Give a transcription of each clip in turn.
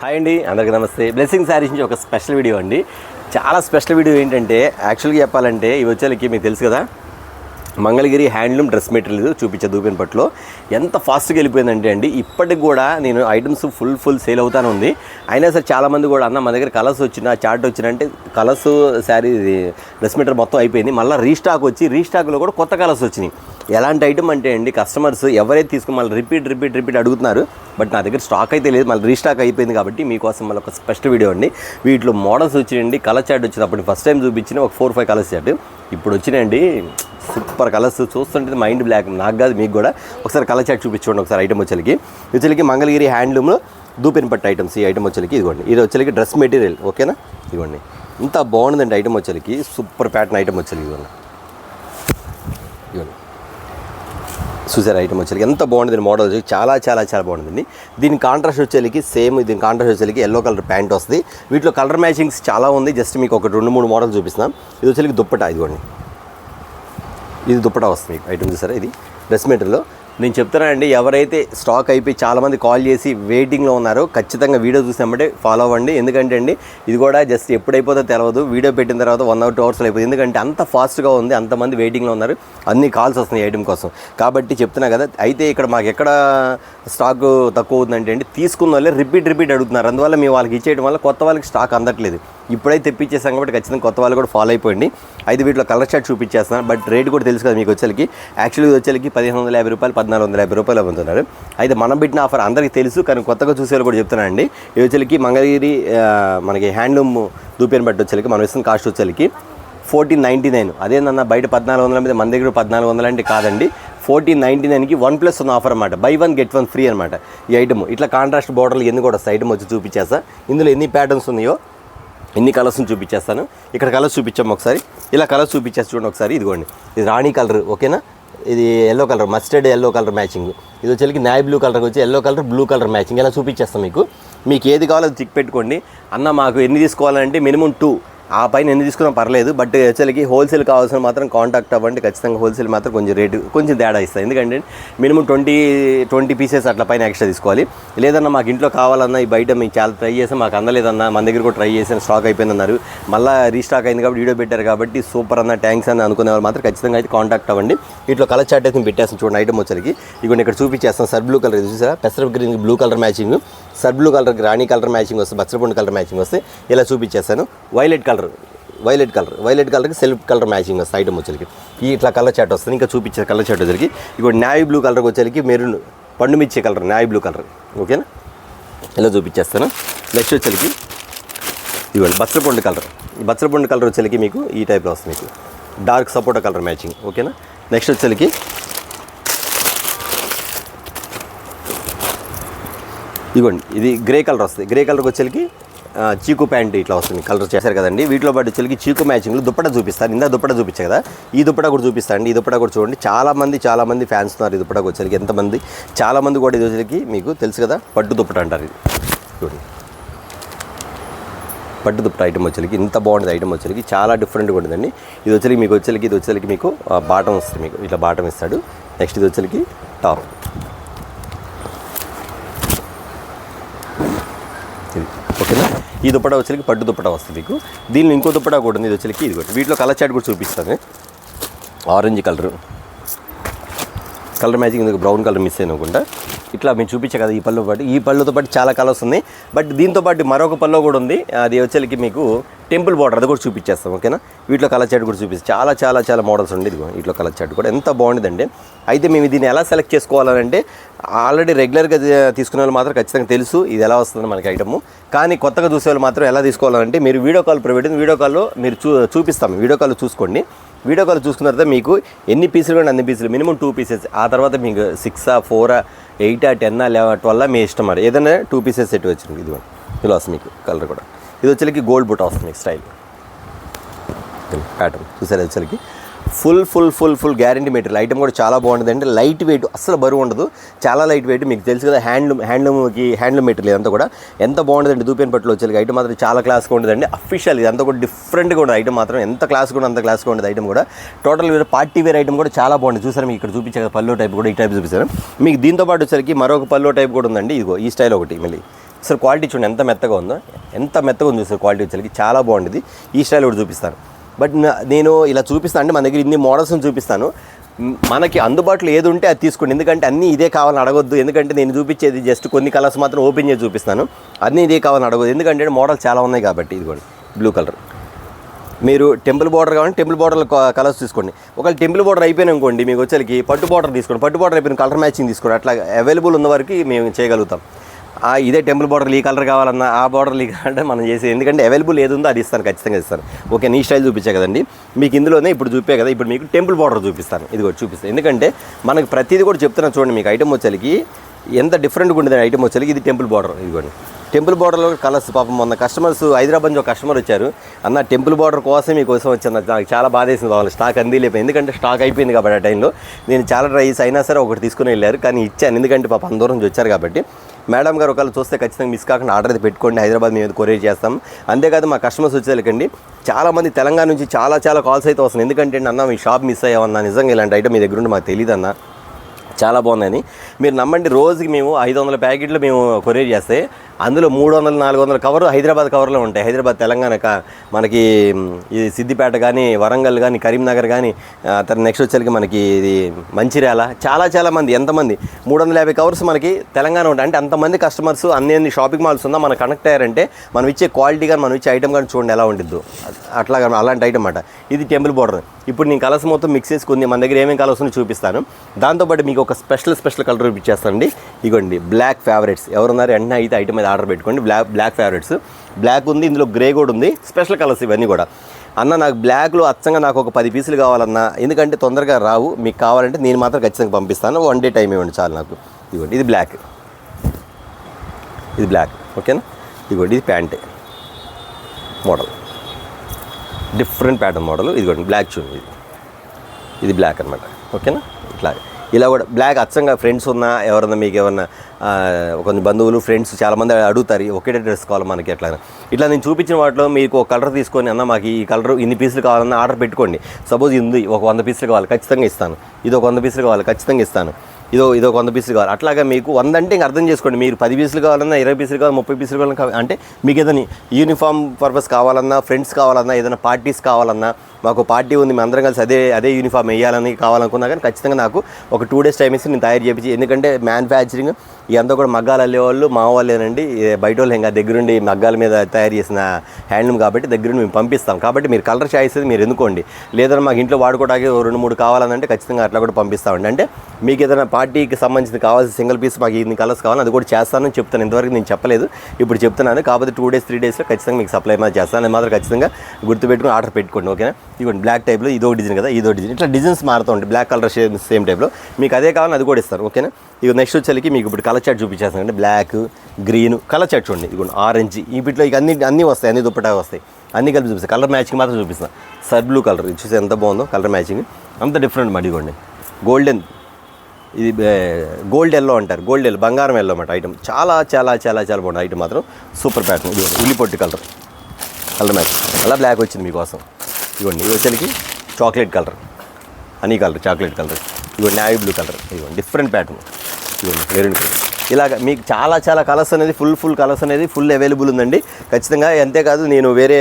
Hi అండి, అందరికీ నమస్తే. బ్లెస్సింగ్ శారీస్ నుంచి ఒక స్పెషల్ వీడియో అండి. చాలా స్పెషల్ వీడియో ఏంటంటే, యాక్చువల్గా చెప్పాలంటే ఈ వచ్చేలకి మీకు తెలుసు కదా, మంగళగిరి హ్యాండ్లూమ్ డ్రెస్ మెటీరియల్ చూపించే దూపినపట్లో ఎంత ఫాస్ట్గా వెళ్ళిపోయిందంటే అండి, ఇప్పటికి కూడా నేను ఐటమ్స్ ఫుల్ సేల్ అవుతానే ఉంది. అయినా సరే చాలామంది కూడా అన్న మా దగ్గర కలర్స్ వచ్చిన చార్ట్ వచ్చినంటే కలర్స్ శారీ డ్రెస్ మెటీరియల్ మొత్తం అయిపోయింది, మళ్ళీ రీస్టాక్ వచ్చి రీస్టాక్లో కూడా కొత్త కలర్స్ వచ్చినాయి. ఎలాంటి ఐటమ్ అంటే అండి, కస్టమర్స్ ఎవరైతే తీసుకుని మళ్ళీ రిపీట్ అడుగుతున్నారు. బట్ నా దగ్గర స్టాక్ అయితే లేదు, మళ్ళీ రీస్టాక్ అయిపోయింది. కాబట్టి మీకోసం మళ్ళీ ఒక స్పెషల్ వీడియో అండి. వీటిలో మోడల్స్ వచ్చినాయండి, కలర్ చార్ట్ వచ్చింది. అప్పుడు ఫస్ట్ టైం చూపించిన ఒక 4-5 కలర్స్ చార్ట్ ఇప్పుడు వచ్చినాయండి. సూపర్ కలర్స్ చూస్తుంటే మైండ్ బ్లాక్, నాకు కాదు మీకు కూడా. ఒకసారి కలర్ చార్ట్ చూపించుకోండి ఒకసారి. ఐటమ్ వచ్చేకి మంగళగిరి హ్యాండ్లూమ్లో దూపినపట్టు ఐటమ్స్. ఈ ఐటమ్ వచ్చేకి ఇదిగోండి, ఇది వచ్చేకి డ్రెస్ మెటీరియల్. ఓకేనా, ఇదిగోండి ఇంత బాగుందండి ఐటమ్ వచ్చేకి. సూపర్ ప్యాటర్న్ ఐటమ్ వచ్చేకి. ఇదిగోండి చూసారు ఐటమ్ వచ్చేకి ఎంత బాగుంటుంది. మోడల్ వచ్చి చాలా బాగుంటుంది. దీని కాంట్రాస్ట్ వచ్చేకి సేమ్, దీని కాంట్రాస్ట్ వచ్చేకి ఎల్లో కలర్ ప్యాంట్ వస్తుంది. వీటిలో కలర్ మ్యాచింగ్స్ చాలా ఉంది. జస్ట్ మీకు ఒక 2-3 మోడల్ చూపిస్తాం. ఇది వచ్చేకి దుప్పటా. ఇదిగోండి, ఇది దుప్పటా వస్తుంది మీకు ఐటమ్. చూసారా, ఇది డ్రెస్ మెటీరియల్లో. నేను చెప్తానండి, ఎవరైతే స్టాక్ అయిపోయి చాలామంది కాల్ చేసి వెయిటింగ్లో ఉన్నారో ఖచ్చితంగా వీడియో చూసినప్పుడే ఫాలో అవ్వండి. ఎందుకంటే అండి, ఇది కూడా జస్ట్ ఎప్పుడైపోతే తెలియదు. వీడియో పెట్టిన తర్వాత 1 or 2 అవర్స్లో అయిపోతుంది. ఎందుకంటే అంత ఫాస్ట్గా ఉంది, అంతమంది వెయిటింగ్లో ఉన్నారు, అన్ని కాల్స్ వస్తున్నాయి ఐటమ్ కోసం. కాబట్టి చెప్తున్నా కదా. అయితే ఇక్కడ మాకు ఎక్కడ స్టాక్ తక్కువ అవుతుందంటే అండి, తీసుకున్న వాళ్ళే రిపీట్ అడుగుతున్నారు. అందువల్ల మేము వాళ్ళకి ఇచ్చేయడం వల్ల కొత్త వాళ్ళకి స్టాక్ అందట్లేదు. ఇప్పుడైతే తెప్పించేసాం కాబట్టి ఖచ్చితంగా కొత్త వాళ్ళు కూడా ఫాలో అయిపోయింది. అయితే వీటిలో కలర్ షర్ట్ చూపించేస్తున్నాను. బట్ రేట్ కూడా తెలుసు కదా మీకు. వచ్చేకి యాక్చువల్లీ వచ్చేకి 1550 రూపాయలు, 1450 రూపాయలు అమ్ముతున్నారు. అయితే మనం పెట్టిన ఆఫర్ అందరికీ తెలుసు, కానీ కొత్తగా చూసేవాళ్ళు కూడా చెప్తున్నానండి. ఇది వచ్చేకి మంగళగిరి మనకి హ్యాండ్లూమ్ దూపిని బట్టి వచ్చేకి మనం ఇస్తున్న కాస్ట్ వచ్చేకి 1499. అదేందన్న బయట 1400 మీద మన దగ్గర 1400 అంటే కాదండి. 1499కి 1+ 1 ఆఫర్ అనమాట. బై 1 get 1 ఫ్రీ అనమాట ఈ ఐటమ్. ఇట్లా కాంట్రాస్ట్ బోర్డర్లు ఎన్ని కూడా వస్తాయి. ఐటమ్ వచ్చి చూపించేస్తా. ఇందులో ఎన్ని ప్యాటర్న్స్ ఉన్నాయో, ఎన్ని కలర్స్ని చూపించేస్తాను. ఇక్కడ కలర్స్ చూపించాము ఒకసారి. ఇలా కలర్స్ చూపించేసి చూడండి ఒకసారి. ఇదిగోండి, ఇది రాణి కలర్. ఓకేనా, ఇది yellow colour, mustard yellow colour matching. ఇది వచ్చేకి నాయ్ బ్లూ కలర్ వచ్చి yellow colour, blue colour matching. ఇలా చూపించేస్తాం మీకు ఏది కావాలో అది టిక్ పెట్టుకోండి. అన్న మాకు ఎన్ని తీసుకోవాలంటే మినిమం 2, ఆ పైన ఎన్ని తీసుకున్నా పర్లేదు. బట్ వచ్చేకి హోల్సేల్ కావాల్సిన మాత్రం కాంటాక్ట్ అవ్వండి. ఖచ్చితంగా హోల్సేల్ మాత్రం కొంచెం రేటు కొంచెం తేడా ఇస్తాయి. ఎందుకంటే మినిమం 20 పీసెస్ అట్లా పైన ఎక్స్ట్రా తీసుకోవాలి. లేదన్నా మాకు ఇంట్లో కావాలన్నా ఈ బయట మీకు చాలా ట్రై చేసి మాకు అందలేదన్నా, మన దగ్గర కూడా ట్రై చేసాను, స్టాక్ అయిపోయిందన్నారు, మళ్ళీ రీస్టాక్ అయింది కాబట్టి వీడియో పెట్టారు కాబట్టి సూపర్ అన్న, థ్యాంక్స్ అని అనుకునే వాళ్ళు మాత్రం ఖచ్చితంగా అయితే కాంటాక్ట్ అవ్వండి. ఇట్లా కలర్ చార్ట్ అయితే పెట్టేస్తాను చూడండి. ఐటమ్ వచ్చేకి ఇదిగోండి, ఇక్కడ చూపించేస్తాను. సర్ బ్లూ కలర్, ఇది చూసారా, పెసర green blue colour matching, sir blue colour రాణి కలర్ మ్యాచింగ్ వస్తే, బచ్చలపండు కలర్ మ్యాచింగ్ వస్తే ఇలా చూపించేస్తాను. వైలెట్ కలర్కి సెల్ఫ్ కలర్ మ్యాచింగ్ వస్తుంది ఐటమ్ వచ్చేకి. ఈ ఇట్లా కలర్ చార్ట్ వస్తుంది. ఇంకా చూపించే కలర్ చార్ట్ వచ్చేకి ఇప్పుడు నావీ బ్లూ కలర్కి వచ్చేకి మెరూన్ పండు మిర్చి కలర్, నావీ బ్లూ కలర్. ఓకేనా, ఇలా చూపించేస్తాను. నెక్స్ట్ వచ్చేకి ఇవ్వండి బచ్చలపండు కలర్. ఈ బచ్చలపండు కలర్ వచ్చేకి మీకు ఈ టైప్లో వస్తుంది, మీకు డార్క్ సపోటా కలర్ మ్యాచింగ్. ఓకేనా, నెక్స్ట్ వచ్చేకి ఇవ్వండి, ఇది గ్రే కలర్ వస్తుంది. గ్రే కలర్కి వచ్చేకి చీకు ప్యాంట్ ఇట్లా వస్తుంది. కలర్ చేశారు కదండి. వీటిలో పాటు వచ్చేకి చీకు మ్యాచింగ్లో దుప్పట చూపిస్తాను. ఇందా దుప్పట చూపించాను కదా, ఈ దుప్పట కూడా చూపిస్తాను అండి. ఈ దుప్పట కూడా చూడండి, చాలామంది ఫ్యాన్స్ ఉన్నారు ఈ దుప్పటకు వచ్చేకి. ఎంతమంది, చాలామంది కూడా ఇది వచ్చేకి మీకు తెలుసు కదా, పట్టు దుప్పట అంటారు. ఇది చూడండి, పట్టు దుప్పట ఐటమ్ వచ్చేకి ఇంత బాగుంటుంది. ఐటమ్ వచ్చేకి చాలా డిఫరెంట్గా ఉంటుందండి. ఇది వచ్చేకి మీకు బాటం వస్తుంది. మీకు ఇట్లా బాటం ఇస్తాడు. నెక్స్ట్ ఇది వచ్చేకి టాప్. ఓకేనా, ఈ దుప్పటా వచ్చేకి పట్టు దుప్పటా వస్తుంది మీకు. దీనిలో ఇంకో దుప్పటా కూడా ఉంది. ఇది వచ్చేకి ఇది కూడా. వీటిలో కలర్ చార్ట్ కూడా చూపిస్తాను. ఆరెంజ్ కలర్ మ్యాచింగ్, ఇందుకు బ్రౌన్ కలర్ మిస్ అయినకుండా ఇట్లా మేము చూపించే కదా. ఈ పళ్ళుతో పాటు చాలా కలర్స్ ఉన్నాయి. బట్ దీంతో పాటు మరొక పళ్ళు కూడా ఉంది. అది వచ్చేకి మీకు టెంపుల్ బార్డర్, అది కూడా చూపించేస్తాం. ఓకేనా, వీటిలో కలర్ చార్ట్ కూడా చూపిస్తాం. చాలా మోడల్స్ ఉంది. ఇదిగో వీటిలో కలర్ చార్ట్ కూడా ఎంత బాగుంటుందండి. అయితే మేము దీన్ని ఎలా సెలెక్ట్ చేసుకోవాలంటే, ఆల్రెడీ రెగ్యులర్గా తీసుకునే వాళ్ళు మాత్రం ఖచ్చితంగా తెలుసు ఇది ఎలా వస్తుంది మనకి ఐటమ్. కానీ కొత్తగా చూసే వాళ్ళు మాత్రం ఎలా తీసుకోవాలంటే, మీరు వీడియో కాల్ ప్రొవైడ్, వీడియో కాల్లో మీరు చూపిస్తాము. వీడియో కాల్ చూసుకోండి. వీడియో కాల్ చూసుకున్న తర్వాత మీకు ఎన్ని పీసులు కానీ అన్ని పీసులు, మినిమం 2 పీసెస్. ఆ తర్వాత మీకు 6, 4, 8, 10, 11, 12 మీ ఇష్టం. మరి ఏదైనా 2 పీసెస్ సెట్ వచ్చింది. ఇది ఇలా వస్తుంది మీకు కలర్ కూడా. ఇది వచ్చేకి గోల్డ్ బుట్ట వస్తుంది మీకు స్టైల్ ప్యాటర్న్. చూసారు వచ్చేకి ఫుల్ గ్యారంటీ మెటీరియల్. ఐటమ్ కూడా చాలా బాగుంటుంది అంటే లైట్ వెయిట్, అసలు బరువు ఉండదు, చాలా లైట్ వెయిట్. మీకు తెలుసు కదా హ్యాండ్లూమ్ మెటీరియల్ అంతా కూడా ఎంత బాగుంటుందండి. దూపేన్ పట్టులో వచ్చేది ఐటమ్ మాత్రం చాలా క్లాస్గా ఉంటుందండి. అఫీషియల్ ఇదంతా కూడా డిఫరెంట్గా ఉంటుంది ఐటమ్ మాత్రం, ఎంత క్లాస్గా ఉంటుంది అంత క్లాస్గా ఉంటుంది ఐటమ్ కూడా. టోటల్ వేరే పార్టీ వేర్ ఐటమ్ కూడా చాలా బాగుంటుంది. చూసారు మీకు ఇక్కడ చూపించారు పల్లో టైప్ కూడా, ఈ టైప్ చూపిస్తాను మీకు. దీంతో పాటు వచ్చేసరికి మరొక పల్లో టైప్ కూడా ఉందండి, ఇదిగో ఈ స్టైల్ ఒకటి. మళ్ళీ సార్ క్వాలిటీ చూడండి ఎంత మెత్తగా ఉందో, ఎంత మెత్తగా ఉంది సార్ క్వాలిటీ వచ్చేసరికి చాలా బాగుంటుంది. ఈ స్టైల్ కూడా చూపిస్తాను. బట్ నేను ఇలా చూపిస్తాను అంటే మన దగ్గర ఇన్ని మోడల్స్ని చూపిస్తాను, మనకి అందుబాటులో ఏది ఉంటే అది తీసుకోండి. ఎందుకంటే అన్నీ ఇదే కావాలని అడగొద్దు. ఎందుకంటే నేను చూపించేది జస్ట్ కొన్ని కలర్స్ మాత్రం ఓపెన్ చేసి చూపిస్తాను, అన్నీ ఇదే కావాలని అడగొద్దు. ఎందుకంటే మోడల్ చాలా ఉన్నాయి కాబట్టి. ఇదిగోండి బ్లూ కలర్, మీరు టెంపుల్ బార్డర్ కావాలంటే టెంపుల్ బార్డర్ కలర్స్ తీసుకోండి. ఒకవేళ టెంపుల్ బార్డర్ అయిపోయినా అనుకోండి, మీకు వచ్చేసరికి పట్టు బార్డర్ తీసుకోండి, పట్టు బార్డర్ అయిపోయిన కలర్ మ్యాచింగ్ తీసుకోండి. అట్లా అవైలబుల్ ఉన్న వరకు మేము చేయగలుగుతాం. ఇదే టెంపుల్ బార్డర్ ఈ కలర్ కావాలన్నా ఆ బార్డర్ ఈ కలర్ అంటే మనం చేసేది, ఎందుకంటే అవైలబుల్ ఏది ఉందో అది ఇస్తాను, ఖచ్చితంగా ఇస్తాను. ఓకే, నీ స్టైల్ చూపించా కదండి మీకు. ఇందులోనే ఇప్పుడు చూపే కదా, ఇప్పుడు మీకు టెంపుల్ బార్డర్ చూపిస్తాను. ఇది కూడా చూపిస్తాను, ఎందుకంటే మనకు ప్రతిదీ కూడా చెప్తున్నాను చూడండి. మీకు ఐటమ్ వచ్చేసరికి ఎంత డిఫరెంట్గా ఉండేది ఐటమ్ వచ్చేసరికి. ఇది టెంపుల్ బార్డర్, ఇదిగోండి టెంపుల్ బార్డర్లో కలర్స్. పాపం మొన్న కస్టమర్స్ హైదరాబాద్ నుంచి ఒక కస్టమర్ వచ్చారు, అన్న టెంపుల్ బార్డర్ కోసం మీకోసం వచ్చింది, నాకు చాలా బాధ వేసింది. వాళ్ళు స్టాక్ అందిలేకపోయింది, ఎందుకంటే స్టాక్ అయిపోయింది కాబట్టి. ఆ టైంలో నేను చాలా ట్రై చేసి అయినా సరే ఒకటి తీసుకుని వెళ్ళారు, కానీ ఇచ్చాను. ఎందుకంటే పాప అందరం నుంచి వచ్చారు కాబట్టి. మేడం గారు ఒకవేళ చూస్తే ఖచ్చితంగా మిస్ కాకుండా ఆర్డర్ అయితే పెట్టుకోండి, హైదరాబాద్ మేము కొరియర్ చేస్తాం. అంతేకాదు మా కస్టమర్స్ వచ్చేసరికండి చాలామంది తెలంగాణ నుంచి చాలా కాల్స్ అయితే వస్తుంది. ఎందుకంటే అన్న మీ షాప్ మిస్ అయ్యామన్నా, నిజంగా ఇలాంటి ఐటమ్ మీ దగ్గర ఉండి మాకు తెలియదు అన్న, చాలా బాగుందని. మీరు నమ్మండి, రోజుకి మేము 500 ప్యాకెట్లు మేము కొరియర్ చేస్తే అందులో 300-400 కవర్లు హైదరాబాద్ కవర్లో ఉంటాయి. హైదరాబాద్ తెలంగాణ మనకి ఇది సిద్దిపేట కానీ, వరంగల్ కానీ, కరీంనగర్ కానీ, నెక్స్ట్ వచ్చేసరికి మనకి ఇది మంచిర్యాల, చాలా మంది, ఎంతమంది 350 కవర్స్ మనకి తెలంగాణ ఉంటాయి. అంటే అంతమంది కస్టమర్స్ అన్ని షాపింగ్ మాల్స్ ఉందా మనకు కనెక్ట్ అయ్యారంటే మనం ఇచ్చే క్వాలిటీ కానీ మనం ఇచ్చే ఐటమ్ కానీ చూడండి ఎలా ఉంటుందో, అట్లాగా అలాంటి ఐటమ్ అన్నమాట. ఇది టెంపుల్ బార్డర్. ఇప్పుడు నేను కలర్స్ మొత్తం మిక్స్ చేసుకుంది, మన దగ్గర ఏమేమి కలర్స్ ఉన్నాయో చూపిస్తాను. దాంతోపాటు మీకు ఒక స్పెషల్ కలర్ చూపించేస్తానండి. ఇగోండి బ్లాక్ ఫేవరెట్స్, ఎవరున్నారు వెంటనే అయితే ఐటమ్ మీద ఆర్డర్ పెట్టుకోండి. బ్లాక్ ఫేవరెట్స్, బ్లాక్ ఉంది, ఇందులో గ్రే కూడా ఉంది, స్పెషల్ కలర్స్ ఇవన్నీ కూడా. అన్న నాకు బ్లాక్లో అచ్చంగా నాకు ఒక 10 పీసులు కావాలన్నా, ఎందుకంటే తొందరగా రావు, మీకు కావాలంటే నేను మాత్రం ఖచ్చితంగా పంపిస్తాను. 1 డే టైం ఇవ్వండి చాలు నాకు. ఇదిగోండి ఇది బ్లాక్, ఓకేనా. ఇదిగోండి ఇది pant model, different pattern model. ఇదిగోండి బ్లాక్ చూడండి, ఇది బ్లాక్ అనమాట, ఓకేనా. ఇలా కూడా బ్లాక్ అచ్చంగా ఫ్రెండ్స్ ఉన్నా, ఎవరన్నా మీకు ఏమన్నా కొన్ని బంధువులు ఫ్రెండ్స్ చాలామంది అడుగుతారు ఒకే డ్రెస్ కావాలి మనకి, ఇట్లా నేను చూపించిన వాటిలో మీకు ఒక కలర్ తీసుకొని అన్న మాకు ఈ కలర్ ఇన్ని పీసులు కావాలన్నా ఆర్డర్ పెట్టుకోండి. సపోజ్ ఇది ఒక 100 పీసులు కావాలి, ఖచ్చితంగా ఇస్తాను. ఇది ఒక 100 పీసులు కావాలి, ఖచ్చితంగా ఇస్తాను. ఇదో 100 పీసులు కావాలి. అట్లాగా మీకు 100 అంటే ఇంక అర్థం చేసుకోండి, మీరు 10 పీసులు కావాలన్నా, 20 పీసులు కావాలి, 30 పీసులు కావాలన్నా, అంటే మీకు ఏదైనా యూనిఫామ్ పర్పస్ కావాలన్నా, ఫ్రెండ్స్ కావాలన్నా, ఏదైనా పార్టీస్ కావాలన్నా, మాకు పార్టీ ఉంది మేము అందరం కలిసి అదే యూనిఫామ్ వేయాలని కావాలనుకున్నా కానీ ఖచ్చితంగా నాకు ఒక 2 days టైం ఇస్తే నేను తయారు చేయించి, ఎందుకంటే మ్యానుఫ్యాక్చరింగ్ ఇదంతా కూడా మగ్గాలు అల్లేవాళ్ళు మా వాళ్ళేనండి, బయట వాళ్ళు ఇంకా దగ్గరుండి మగ్గాల మీద తయారు చేసిన హ్యాండ్లూమ్ కాబట్టి దగ్గరుండి మేము పంపిస్తాం. కాబట్టి మీరు కలర్ చాయిస్ మీరు ఎన్నుకోండి, లేదంటే మాకు ఇంట్లో వాడుకోవడానికి 2-3 కావాలంటే ఖచ్చితంగా అట్లా కూడా పంపిస్తామండి. అంటే మీకు ఏదైనా పార్టీకి సంబంధించి కావాల్సిన సింగిల్ పీస్ మాకు ఇన్ని కలర్స్ కావాలని అది కూడా చేస్తానని చెప్తాను. ఇంతవరకు నేను చెప్పలేదు, ఇప్పుడు చెప్తున్నాను. కాకపోతే 2 days 3 daysలో ఖచ్చితంగా మీకు సప్లై మాత్రం చేస్తాను. అది మాత్రం ఖచ్చితంగా గుర్తుపెట్టుకుని ఆర్డర్ పెట్టుకోండి, ఓకేనా. ఇదిగోండి బ్లాక్ టైప్లో ఇదో డిజైన్ కదా, ఇదో డిజైన్, ఇట్లా డిజైన్స్ మారుతూ ఉంటాయి. బ్లాక్ కలర్ సేమ్ టైప్లో మీకు అదే కావాలని అది కూడా ఇస్తారు, ఓకేనా. ఇక నెక్స్ట్ వచ్చేసరికి మీకు ఇప్పుడు కలర్ చార్ట్ చూపించేస్తాను. అంటే బ్లాక్, గ్రీన్ కలర్ చార్ట్ చూడండి. ఇదిగోండి ఆరెంజ్, ఈ వీటిలో ఇక అన్నీ వస్తాయి, అన్ని దుప్పటా వస్తాయి, అన్ని కలిపి చూపిస్తాను. కలర్ మ్యాచింగ్ మాత్రం చూపిస్తాను. సర్ బ్లూ కలర్ ఇది చూసి ఎంత బాగుందో, కలర్ మ్యాచింగ్ అంత డిఫరెంట్ మాట. ఇదిగోండి గోల్డెన్, ఇది గోల్డ్ ఎల్లో అంటారు, గోల్డ్ ఎల్లో బంగారం ఎల్లో అన్నమాట. ఐటమ్ చాలా బాగుంది ఐటమ్ మాత్రం, సూపర్ ప్యాటర్న్. ఇదిగోండి ఉల్లిపొట్టి కలర్ మ్యాచింగ్, అలా బ్లాక్ వచ్చింది మీకోసం. ఇదిగోండి ఇది వచ్చేసరికి chocolate colour, honey colour, chocolate colour. ఇదిగోండి నావీ బ్లూ కలర్, ఇదిగోండి డిఫరెంట్ ప్యాటర్న్. ఇదిగోండి మెరూన్ కలర్. ఇలాగ మీకు చాలా కలర్స్ అనేది ఫుల్ కలర్స్ అనేది ఫుల్ అవైలబుల్ ఉందండి ఖచ్చితంగా. అంతేకాదు నేను వేరే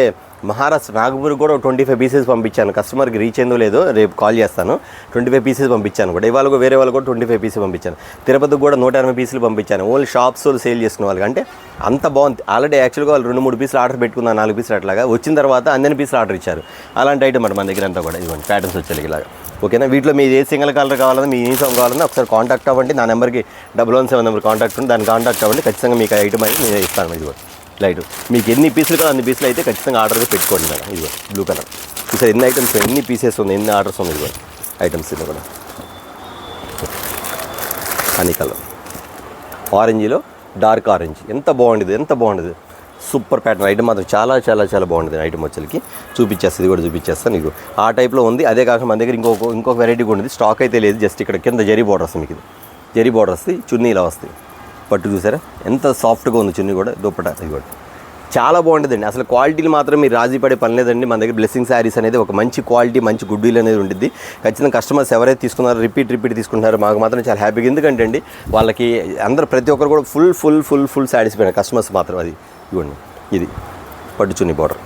మహారాష్ట్ర నాగపూర్ కూడా 25 పీసెస్ పంపించాను. కస్టమర్కి రీచ్ అయిందో లేదో రేపు కాల్ చేస్తాను. 25 పీసెస్ పంపించాను కూడా. ఇవాళ వేరే వాళ్ళు కూడా 25 పీసెస్ పంపించాను. తిరుపతికి కూడా 180 పీసులు పంపించాను. ఓన్లీ షాప్స్ సేల్ చేసుకున్న వాళ్ళకి. అంటే అంత బాగుంది. ఆల్రెడీ యాక్చువల్గా వాళ్ళు 2-3 పీసులు ఆర్డర్ పెట్టుకున్నాను, 4 పీసులు అట్లాగా. వచ్చిన తర్వాత అన్ని పీసులు ఆర్డర్ ఇచ్చారు. అలాంటి ఐటమ్ మన దగ్గర అంతా కూడా ఇవ్వండి ప్యాటర్న్స్ వచ్చేది ఇలాగా, ఓకేనా. వీటిలో మీరు ఏ సింగిల్ కలర్ కావాలన్నా, మీ యూనిఫామ్ కావాలన్నా ఒకసారి కాంటాక్ట్ అవ్వండి. నా నెంబర్కి 117 నెంబర్ కాంటాక్ట్ ఉంది, దాన్ని కాంటాక్ట్ అవ్వండి. ఖచ్చితంగా మీకు ఐటమ్ అయితే నేను ఇస్తాను. ఇది కూడా లైట్ మీకు ఎన్ని పీసులు కావాలి అన్ని పీసులు అయితే ఖచ్చితంగా ఆర్డర్ పెట్టుకోండి మేడం. ఇది బ్లూ కలర్ ఈసారి ఎన్ని ఐటమ్స్, ఎన్ని పీసెస్ ఉన్నాయి, ఎన్ని ఆర్డర్స్ ఉన్నాయి, ఇది ఐటమ్స్ ఇది కూడా. హనీ కలర్ ఆరెంజ్లో డార్క్ ఆరెంజ్ ఎంత బాగుండేది సూపర్ ప్యాటర్న్ ఐటమ్ మాత్రం చాలా చాలా చాలా బాగుంటుంది ఐటమ్ వచ్చేకి చూపించేస్తుంది, ఇది కూడా చూపించేస్తాను నీకు. ఆ టైప్లో ఉంది. అదే కాక మన దగ్గర ఇంకొక వెరైటీ కూడా ఉంది, స్టాక్ అయితే లేదు. జస్ట్ ఇక్కడ కింద జరీ బార్డర్ వస్తుంది, మీకు జరీ బార్డర్ వస్తుంది, చున్నీ ఇలా వస్తుంది. పట్టు చూసారా ఎంత సాఫ్ట్గా ఉంది చున్నీ కూడా, దుప్పట ఇది కూడా చాలా బాగుంటుందండి. అసలు క్వాలిటీలు మాత్రం మీరు రాజీ పడే పని లేదండి. మన దగ్గర బ్లెస్సింగ్ శారీస్ అనేది ఒక మంచి క్వాలిటీ, మంచి గుడ్ డీల్ అనేది ఉంటుంది. ఖచ్చితంగా కస్టమర్స్ ఎవరైతే తీసుకున్నారో రిపీట్ తీసుకుంటున్నారో మాకు మాత్రం చాలా హ్యాపీగా. ఎందుకంటే అండి వాళ్ళకి అందరూ ప్రతి ఒక్కరు కూడా ఫుల్ సాటిస్ఫైడ్ కస్టమర్స్ మాత్రం. అది ఇవ్వండి, ఇది పట్టు చున్నీ బార్డర్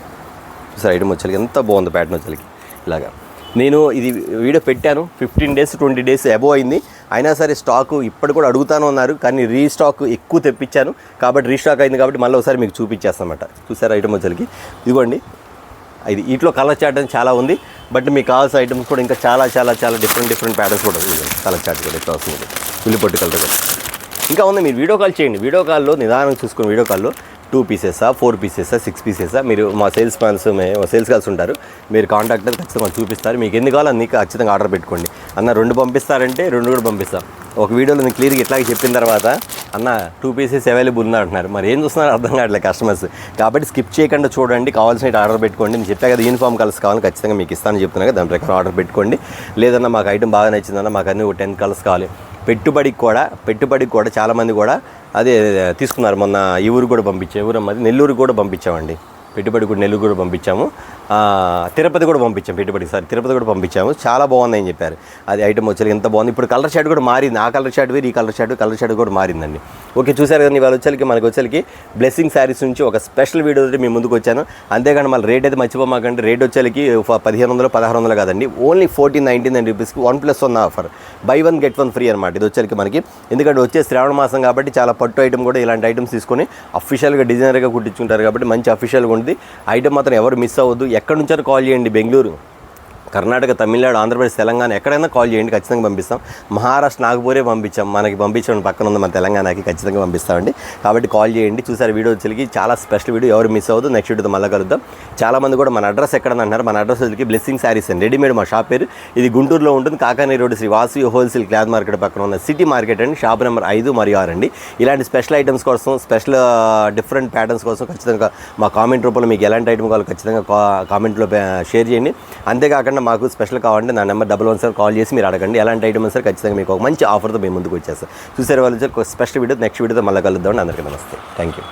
సార్ ఐటమ్ వచ్చేకి ఎంత బాగుంది ప్యాటర్న్ వచ్చేకి. ఇలాగా నేను ఇది వీడియో పెట్టాను 15 days 20 days అబోవ్ అయింది. అయినా సరే స్టాకు ఇప్పటి కూడా అడుగుతాను అన్నారు, కానీ రీస్టాక్ ఎక్కువ తెప్పించాను కాబట్టి రీస్టాక్ అయింది కాబట్టి మళ్ళీ ఒకసారి మీకు చూపించేస్తానమాట. చూసారు ఐటమ్ వచ్చేకి ఇదిగోండి. ఇది వీటిలో కలర్ చార్ట్ అని చాలా ఉంది, బట్ మీకు కావాల్సిన ఐటమ్స్ కూడా ఇంకా చాలా చాలా చాలా డిఫరెంట్ ప్యాటర్న్స్ కూడా ఉంది. కలర్ చార్ట్ కూడా ఎట్లా వస్తుంది, ఉల్లిపొట్టు కలర్ కూడా ఇంకా ఉంది. మీరు వీడియో కాల్ చేయండి, వీడియో కాల్లో నిదానంగా చూసుకుని వీడియో కాల్లో 2 pieces 4 pieces 6 pieces మీరు మా సేల్స్ గర్ల్స్ ఉంటారు, మీరు కాంటాక్ట్ అయితే ఖచ్చితంగా చూపిస్తారు. మీకు ఎన్ని కావాలో అన్ని ఖచ్చితంగా ఆర్డర్ పెట్టుకోండి. అన్న 2 పంపిస్తారంటే 2 కూడా పంపిస్తాం. ఒక వీడియోలో నేను క్లియర్గా ఇట్లాగే చెప్పిన తర్వాత అన్న 2 pieces అవైలబుల్ ఉన్నా అంటున్నారు. మరి ఏం చూస్తున్నారో అర్థం కావట్లేదు కస్టమర్స్. కాబట్టి స్కిప్ చేయకుండా చూడండి, కావాల్సిన ఆర్డర్ పెట్టుకోండి. నేను చెప్పా కదా యూనిఫామ్ కలర్స్ కావాలి ఖచ్చితంగా మీకు ఇస్తానని చెప్తున్నా కదా, దాని ప్రకారం ఆర్డర్ పెట్టుకోండి. లేదన్నా మాకు ఐటమ్ బాగా నచ్చిందన్న మాకు అన్ని 10 కలర్స్ కావాలి. పెట్టుబడికి కూడా చాలామంది కూడా అదే తీసుకున్నారు. మొన్న ఈ ఊరు కూడా పంపించాము, ఊరమ్మది నెల్లూరు కూడా పంపించామండి. పెట్టుబడి కూడా నెల్లూరు కూడా పంపించాము, తిరుపతి కూడా పంపించాము. పెట్టుబడికి సార్ తిరుపతి కూడా పంపించాము. చాలా బాగుందని చెప్పారు. అది ఐటమ్ వచ్చేది ఎంత బాగుంది. ఇప్పుడు కలర్ షర్ట్ కూడా మారింది, ఆ కలర్ షర్ట్ వేరు, ఈ కలర్ షర్ట్ కూడా మారిందండి. ఓకే చూసారు కదా, ఇవాళ మనకి బ్లెస్సింగ్ శారీస్ నుంచి ఒక స్పెషల్ వీడియో మీ ముందుకు వచ్చాను. అంతేగాని మళ్ళీ రేట్ అయితే మర్చిపోమాకండి. రేట్ వచ్చేకి 1500 1600 కాదండి, ఓన్లీ 1499 రూపీస్కి 1+1 ఆఫర్, buy 1 get 1 ఫ్రీ అనమాట. ఇది వచ్చేకి మనకి ఎందుకంటే వచ్చే శ్రావణ మాసం కాబట్టి చాలా పట్టు ఐటమ్ కూడా ఇలాంటి ఐటమ్స్ తీసుకొని అఫీషియల్గా డిజైనర్గా కుట్టించుకుంటారు కాబట్టి మంచి అఫీషియల్గా ఉంటుంది. ఐటమ్ మాత్రం ఎవరు మిస్ అవ్వద్దు. ఎక్కడి నుంచో కాల్ చేయండి, బెంగళూరు, కర్ణాటక, తమిళనాడు, ఆంధ్రప్రదేశ్, తెలంగాణ ఎక్కడైనా కాల్ చేయండి, ఖచ్చితంగా పంపిస్తాం. మహారాష్ట్ర నాగపూరే పంపించాం, మనకి పంపించండి పక్కన ఉంది మన తెలంగాణకి, ఖచ్చితంగా పంపిస్తామండి. కాబట్టి కాల్ చేయండి. చూసారు వీడియో వచ్చేకి చాలా స్పెషల్ వీడియో, ఎవరు మిస్ అవ్వదు. నెక్స్ట్ వీడియోతో మళ్ళీ కలుద్దాం. చాలామంది కూడా మన అడ్రస్ ఎక్కడని అంటున్నారు. మన అడ్రస్ వచ్చేకి బ్లెస్సింగ్ శారీస్ అండి, రెడీమేడ్ మా షాప్ పేరు. ఇది గుంటూరులో ఉంటుంది, Kakani road Sri Vasavi wholesale cloth market పక్కన ఉన్న సిటీ మార్కెట్ అండి. షాప్ నెంబర్ 5 మరియు 6 అండి. ఇలాంటి స్పెషల్ ఐటమ్స్ కోసం, స్పెషల్ డిఫరెంట్ ప్యాటర్న్స్ కోసం ఖచ్చితంగా మా కామెంట్ రూపంలో మీకు ఎలాంటి ఐటమ్ కావాలో ఖచ్చితంగా కామెంట్లో షేర్ చేయండి. అంతేకాకుండా మాకు స్పెషల్ కావాలంటే నా నెంబర్ 11 కాల్ చేసి మీరు అడగండి. ఎలాంటి ఐటమ్ సార్ ఖచ్చితంగా మీకు ఒక మంచి ఆఫర్తో మేము ముందుకు వచ్చేస్తాం. చూసారు వాళ్ళు స్పెషల్ వీడియో నెక్స్ట్ వీడియోతో మళ్ళీ కలుద్దామండి. అందరికీ నమస్తే, థ్యాంక్ యూ.